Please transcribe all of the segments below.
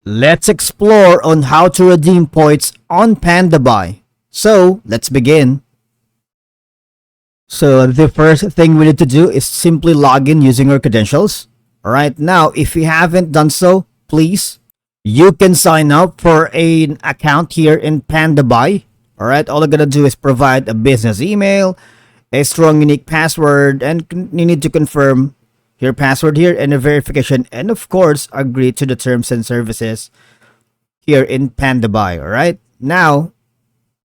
Let's explore on how to redeem points on Pandabuy. So, let's begin. So, the first thing we need to do is simply log in using our credentials. Alright, now if you haven't done so, please, you can sign up for an account here in Pandabuy. Alright, all you're gonna do is provide a business email, a strong unique password, and you need to confirm your password here and a verification, and of course agree to the terms and services here in Pandabuy. All right, now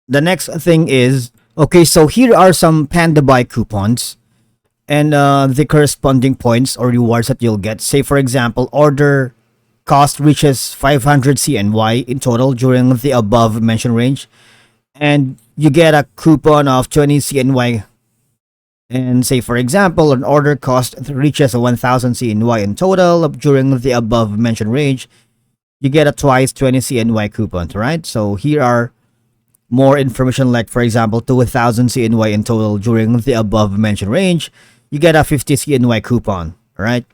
the next thing is, okay, so here are some Pandabuy coupons and the corresponding points or rewards that you'll get. Say for example, order cost reaches 500 CNY in total during the above mentioned range, and you get a coupon of 20 CNY. And say for example, an order cost reaches 1000 CNY in total during the above mentioned range, you get a twice 20 CNY coupons, right? So here are more information, like for example, to 1000 CNY in total during the above mentioned range, you get a 50 CNY coupon, right?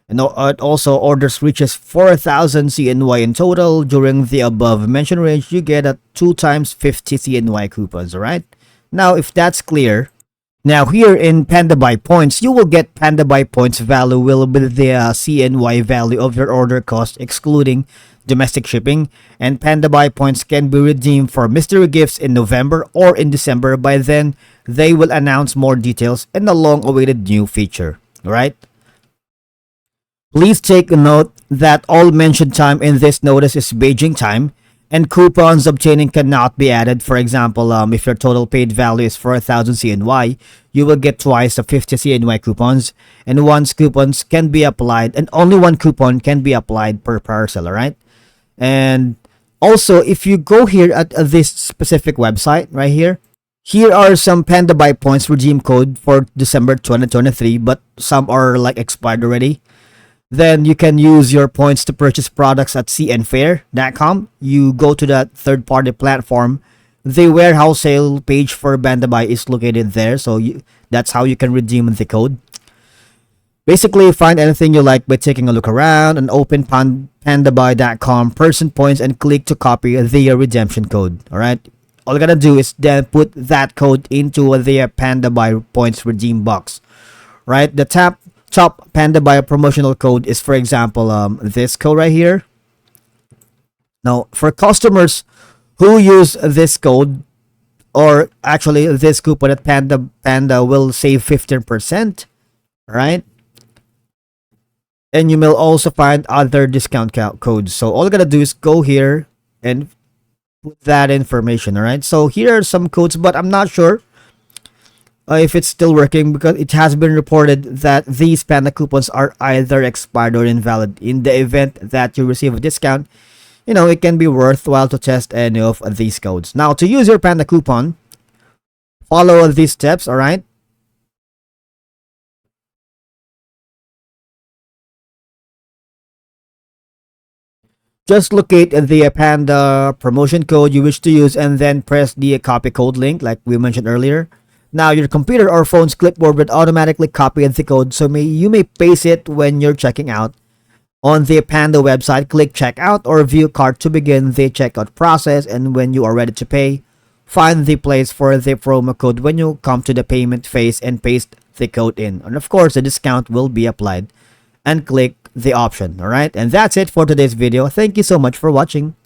And also orders reaches 4000 CNY in total during the above mentioned range, you get a 2 times 50 CNY coupons, all right? Now, if that's clear, now here in Pandabuy points, you will get Pandabuy points value will be the CNY value of your order cost excluding domestic shipping, and Pandabuy points can be redeemed for mystery gifts in November or in December. By then, they will announce more details and a long-awaited new feature, right? Please take note that all mentioned time in this notice is Beijing time, and coupons obtaining cannot be added. For example, if your total paid value is 4000 CNY, you will get twice the 50 CNY coupons, and once coupons can be applied, and only one coupon can be applied per parcel, alright? And also, if you go here at this specific website right here, here are some Pandabuy points redeem code for December 2023, but some are like expired already. Then you can use your points to purchase products at cnfair.com. You go to that third-party platform. The warehouse sale page for Pandabuy is located there, so that's how you can redeem the code. Basically, find anything you like by taking a look around and open pandabuy.com person points and click to copy the redemption code. All right. All you gotta do is then put that code into the Pandabuy points redeem box. Right. The top Pandabuy promotional code is, for example, this code right here. Now, for customers who use this code, or actually this coupon at Panda will save 15%, right? And you will also find other discount codes. So all you gotta do is go here and put that information, all right? So here are some codes, but I'm not sure if it's still working, because it has been reported that these Panda coupons are either expired or invalid. In the event that you receive a discount, it can be worthwhile to test any of these codes. Now, to use your Panda coupon, follow these steps, all right? Just locate the Panda promotion code you wish to use and then press the copy code link like we mentioned earlier. Now, your computer or phone's clipboard would automatically copy the code, so you may paste it when you're checking out. On the Panda website, click Checkout or View Cart to begin the checkout process, and when you are ready to pay, find the place for the promo code when you come to the payment phase and paste the code in. And of course, the discount will be applied, and click the option, alright? And that's it for today's video. Thank you so much for watching.